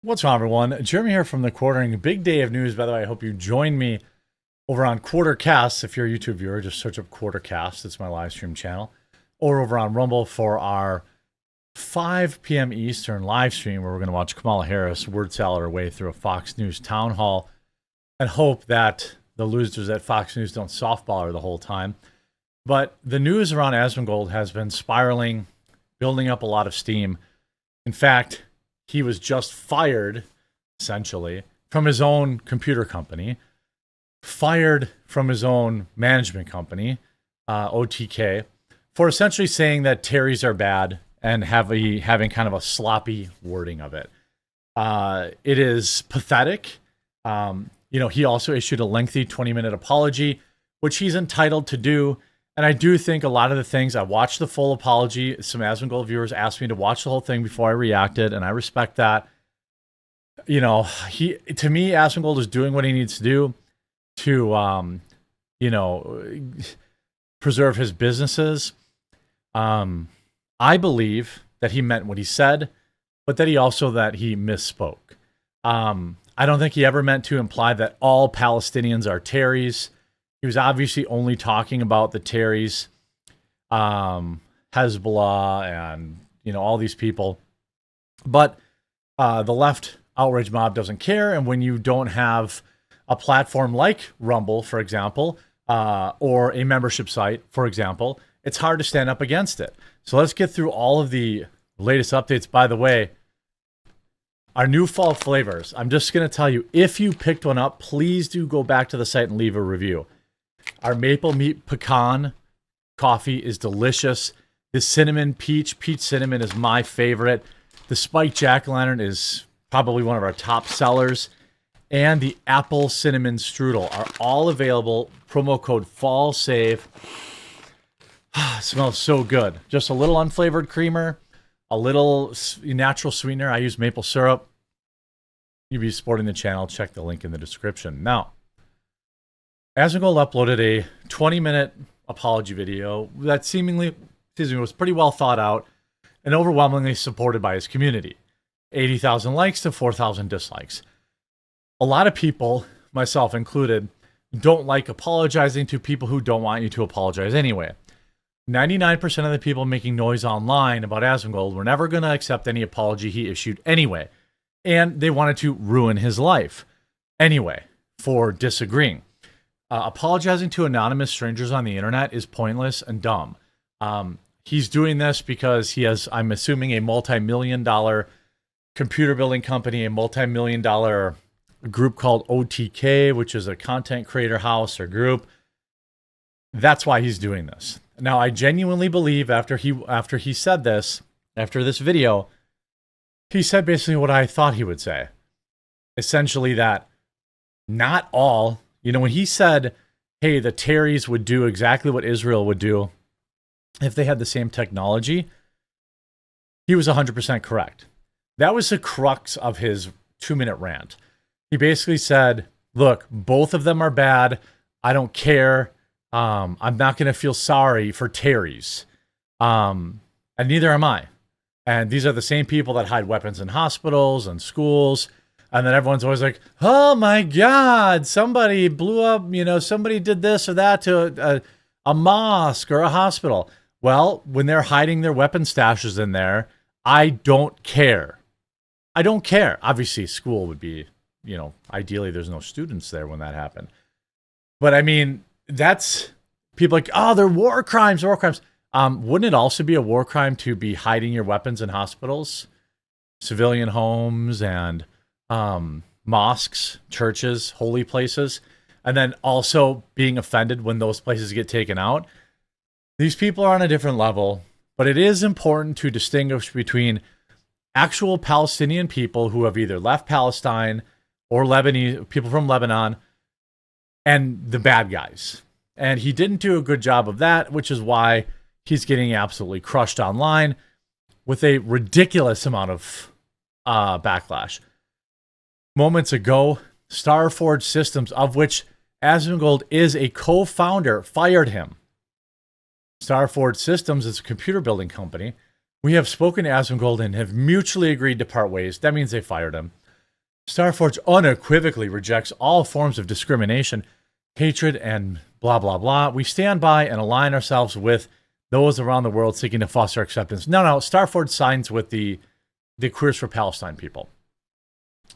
What's wrong, everyone? Jeremy here from the Quartering. Big day of news, by the way. I hope you join me over on Quartercast. If you're a YouTube viewer, just search up Quartercast. It's my live stream channel. Or over on Rumble for our 5 p.m. Eastern live stream where we're going to watch Kamala Harris word salad her way through a Fox News town hall and hope that the losers at Fox News don't softball her the whole time. But the news around Asmongold has been spiraling, building up a lot of steam. In fact, he was just fired, essentially, from his own computer company, fired from his own management company, OTK, for essentially saying that Terry's are bad and having kind of a sloppy wording of it. It is pathetic. He also issued a lengthy 20-minute apology, which he's entitled to do. And I do think a lot of the things, I watched the full apology. Some Asmongold viewers asked me to watch the whole thing before I reacted, and I respect that. To me, Asmongold is doing what he needs to do to, preserve his businesses. I believe that he meant what he said, but that he misspoke. I don't think he ever meant to imply that all Palestinians are Terrys. He was obviously only talking about the Terrys, Hezbollah, and all these people. But the left outrage mob doesn't care, and when you don't have a platform like Rumble, for example, or a membership site, for example, it's hard to stand up against it. So let's get through all of the latest updates. By the way, our new fall flavors. I'm just going to tell you, if you picked one up, please do go back to the site and leave a review. Our maple meat pecan coffee is delicious. The cinnamon peach cinnamon is my favorite. The spiked jack-o'-lantern is probably one of our top sellers. And the apple cinnamon strudel are all available. Promo code FALLSAVE. Smells so good. Just a little unflavored creamer, a little natural sweetener. I use maple syrup. You'd be supporting the channel. Check the link in the description. Now, Asmongold uploaded a 20-minute apology video that seemingly, was pretty well thought out and overwhelmingly supported by his community. 80,000 likes to 4,000 dislikes. A lot of people, myself included, don't like apologizing to people who don't want you to apologize anyway. 99% of the people making noise online about Asmongold were never going to accept any apology he issued anyway. And they wanted to ruin his life anyway for disagreeing. Apologizing to anonymous strangers on the internet is pointless and dumb. He's doing this because he has, I'm assuming, a multi-million-dollar computer building company, a multi-million-dollar group called OTK, which is a content creator house or group. That's why he's doing this. Now, I genuinely believe after he said this, after this video, he said basically what I thought he would say. Essentially that not all, when he said, hey, the Terrys would do exactly what Israel would do if they had the same technology, he was 100% correct. That was the crux of his 2-minute rant. He basically said, look, both of them are bad. I don't care. I'm not going to feel sorry for Terrys. And neither am I. And these are the same people that hide weapons in hospitals and schools. And then everyone's always like, oh my God, somebody blew up, somebody did this or that to a mosque or a hospital. Well, when they're hiding their weapon stashes in there, I don't care. I don't care. Obviously, school would be, ideally there's no students there when that happened. But I mean, that's people like, oh, they're war crimes, war crimes. Wouldn't it also be a war crime to be hiding your weapons in hospitals, civilian homes, and mosques, churches, holy places, and then also being offended when those places get taken out? These people are on a different level, but it is important to distinguish between actual Palestinian people who have either left Palestine or Lebanese people from Lebanon and the bad guys. And he didn't do a good job of that, which is why he's getting absolutely crushed online with a ridiculous amount of backlash. Moments ago, Starforge Systems, of which Asmongold is a co-founder, fired him. Starforge Systems is a computer building company. We have spoken to Asmongold and have mutually agreed to part ways. That means they fired him. Starforge unequivocally rejects all forms of discrimination, hatred, and blah, blah, blah. We stand by and align ourselves with those around the world seeking to foster acceptance. No, Starforge signs with the Queers for Palestine people.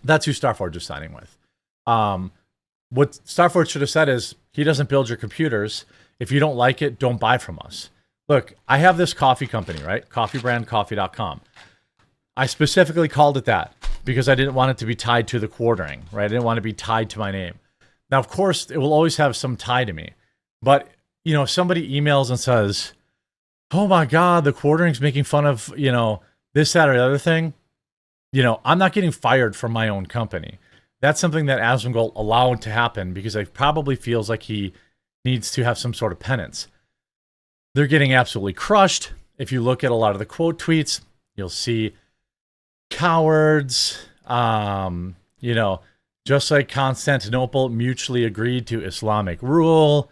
That's who Starforge is signing with. What Starforge should have said is, he doesn't build your computers. If you don't like it, don't buy from us. Look, I have this coffee company, right? Coffeebrandcoffee.com. I specifically called it that because I didn't want it to be tied to the quartering, right? I didn't want to be tied to my name. Now, of course, it will always have some tie to me. But, you know, if somebody emails and says, oh my God, the quartering's making fun of, you know, this, that, or the other thing, you know, I'm not getting fired from my own company. That's something that Asmongold allowed to happen because he probably feels like he needs to have some sort of penance. They're getting absolutely crushed. If you look at a lot of the quote tweets, you'll see cowards, you know, just like Constantinople mutually agreed to Islamic rule.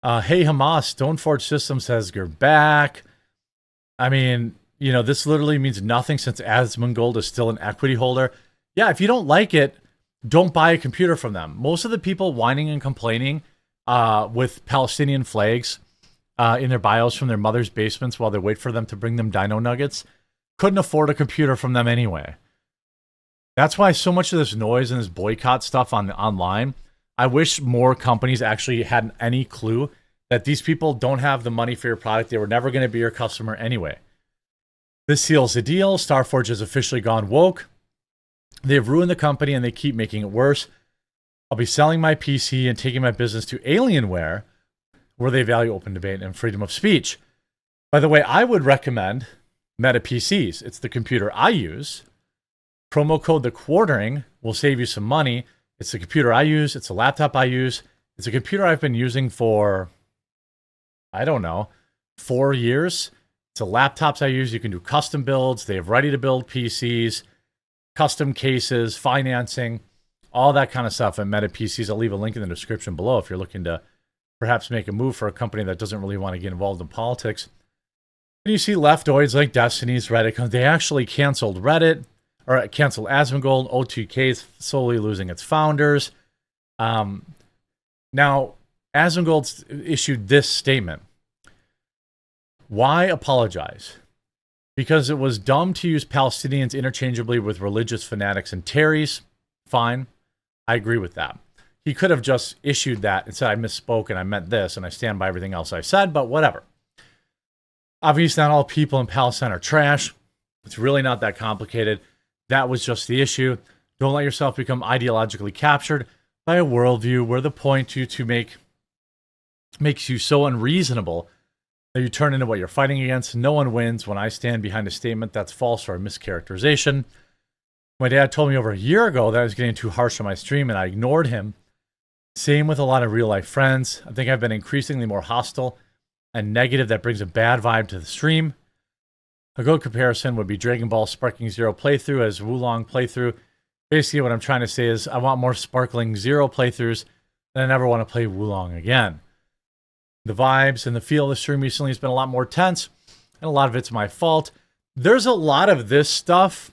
Hey, Hamas, Stoneforge Systems has your back. I mean, you know, this literally means nothing since Asmongold is still an equity holder. Yeah, if you don't like it, don't buy a computer from them. Most of the people whining and complaining with Palestinian flags in their bios from their mother's basements while they wait for them to bring them dino nuggets couldn't afford a computer from them anyway. That's why so much of this noise and this boycott stuff online, I wish more companies actually had any clue that these people don't have the money for your product. They were never going to be your customer anyway. This seals the deal. Starforge has officially gone woke. They've ruined the company and they keep making it worse. I'll be selling my PC and taking my business to Alienware, where they value open debate and freedom of speech. By the way, I would recommend Meta PCs. It's the computer I use. Promo code The Quartering will save you some money. It's the computer I use. It's a laptop I use. It's a computer I've been using for, I don't know, 4 years. It's the laptops I use. You can do custom builds. They have ready-to-build PCs, custom cases, financing, all that kind of stuff at Meta PCs. I'll leave a link in the description below if you're looking to perhaps make a move for a company that doesn't really want to get involved in politics. And you see leftoids like Destiny's Reddit. They actually canceled Reddit, or canceled Asmongold. OTK is slowly losing its founders. Now, Asmongold issued this statement. Why apologize? Because it was dumb to use Palestinians interchangeably with religious fanatics and Terrys. Fine. I agree with that. He could have just issued that and said, I misspoke and I meant this and I stand by everything else I said, but whatever. Obviously, not all people in Palestine are trash. It's really not that complicated. That was just the issue. Don't let yourself become ideologically captured by a worldview where the point makes you so unreasonable that you turn into what you're fighting against. No one wins when I stand behind a statement that's false or a mischaracterization. My dad told me over a year ago that I was getting too harsh on my stream, and I ignored him. Same with a lot of real-life friends. I think I've been increasingly more hostile and negative. That brings a bad vibe to the stream. A good comparison would be Dragon Ball Sparkling Zero playthrough as Wulong playthrough. Basically, what I'm trying to say is I want more Sparkling Zero playthroughs, and I never want to play Wulong again. The vibes and the feel of the stream recently has been a lot more tense, and a lot of it's my fault. There's a lot of this stuff,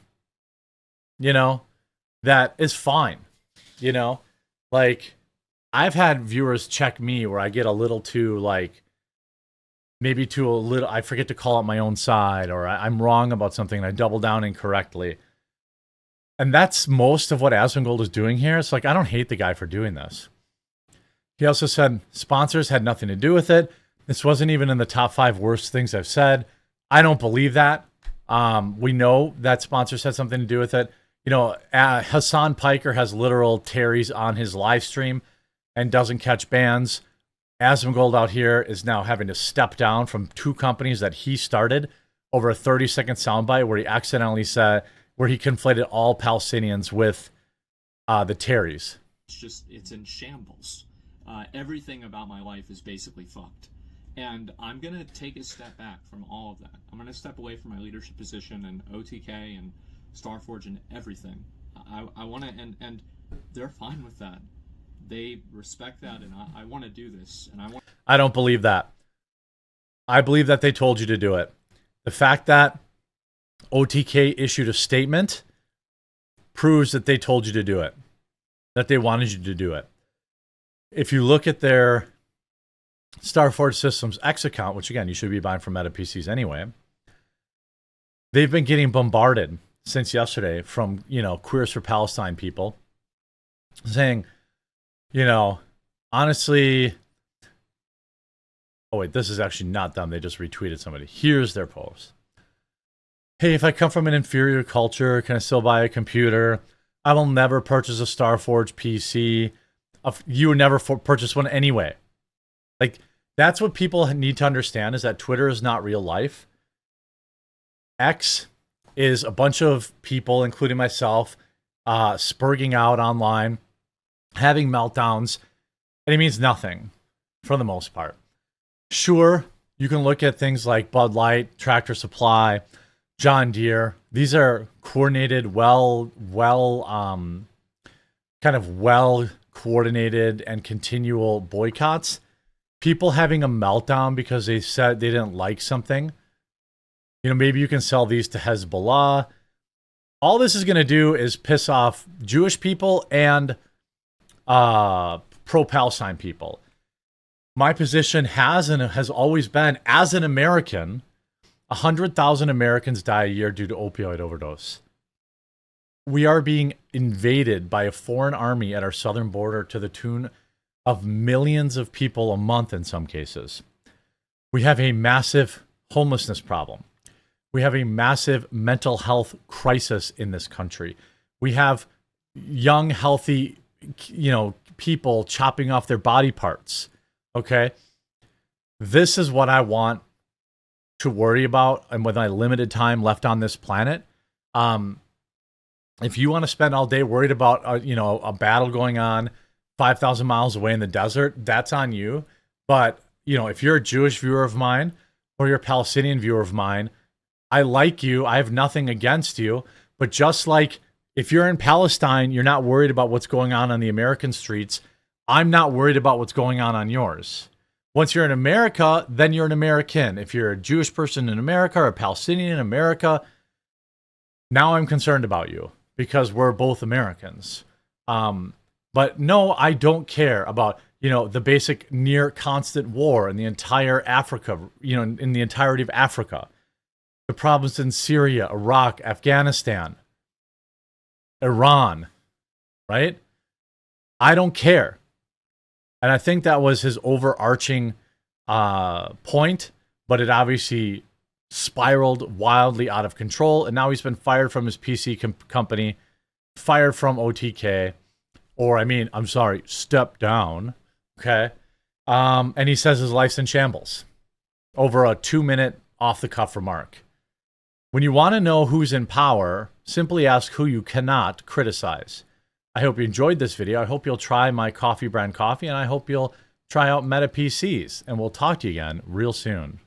you know, that is fine. You know, like, I've had viewers check me where I get a little too, like, maybe too a little, I forget to call out my own side, or I'm wrong about something and I double down incorrectly. And that's most of what Asmongold is doing here. It's like, I don't hate the guy for doing this. He also said sponsors had nothing to do with it. This wasn't even in the top 5 worst things I've said. I don't believe that. We know that sponsors had something to do with it. You know, Hassan Piker has literal Terrys on his live stream and doesn't catch bans. Asmongold out here is now having to step down from 2 companies that he started over a 30-second soundbite where he accidentally said, where he conflated all Palestinians with the Terrys. It's in shambles. Everything about my life is basically fucked. And I'm going to take a step back from all of that. I'm going to step away from my leadership position and OTK and Starforge and everything. I want to, and they're fine with that. They respect that, and I want to do this. And I don't believe that. I believe that they told you to do it. The fact that OTK issued a statement proves that they told you to do it, that they wanted you to do it. If you look at their Starforge Systems X account, which again, you should be buying from Meta PCs anyway, they've been getting bombarded since yesterday from, Queers for Palestine people saying, honestly, oh wait, this is actually not them. They just retweeted somebody. Here's their post. Hey, if I come from an inferior culture, can I still buy a computer? I will never purchase a Starforge PC. You would never purchase one anyway. Like, that's what people need to understand, is that Twitter is not real life. X is a bunch of people, including myself, spurging out online, having meltdowns, and it means nothing for the most part. Sure, you can look at things like Bud Light, Tractor Supply, John Deere. These are coordinated, coordinated and continual boycotts. People having a meltdown because they said they didn't like something. Maybe you can sell these to Hezbollah. All this is going to do is piss off Jewish people and pro-Palestine people. My position has always been, as an American, 100,000 Americans die a year due to opioid overdose. We are being invaded by a foreign army at our southern border to the tune of millions of people a month in some cases. We have a massive homelessness problem. We have a massive mental health crisis in this country. We have young, healthy, people chopping off their body parts. Okay? This is what I want to worry about, and with my limited time left on this planet. If you want to spend all day worried about a battle going on 5,000 miles away in the desert, that's on you. But if you're a Jewish viewer of mine or you're a Palestinian viewer of mine, I like you. I have nothing against you. But just like if you're in Palestine, you're not worried about what's going on the American streets. I'm not worried about what's going on yours. Once you're in America, then you're an American. If you're a Jewish person in America or a Palestinian in America, now I'm concerned about you because we're both Americans. But no, I don't care about, the basic near constant war in the entire Africa, in the entirety of Africa. The problems in Syria, Iraq, Afghanistan, Iran, right? I don't care. And I think that was his overarching point, but it obviously spiraled wildly out of control. And now he's been fired from his PC company, fired from OTK, stepped down. Okay. And he says his life's in shambles over a 2-minute off the cuff remark. When you want to know who's in power, simply ask who you cannot criticize. I hope you enjoyed this video. I hope you'll try my coffee brand coffee, and I hope you'll try out Meta PCs. And we'll talk to you again real soon.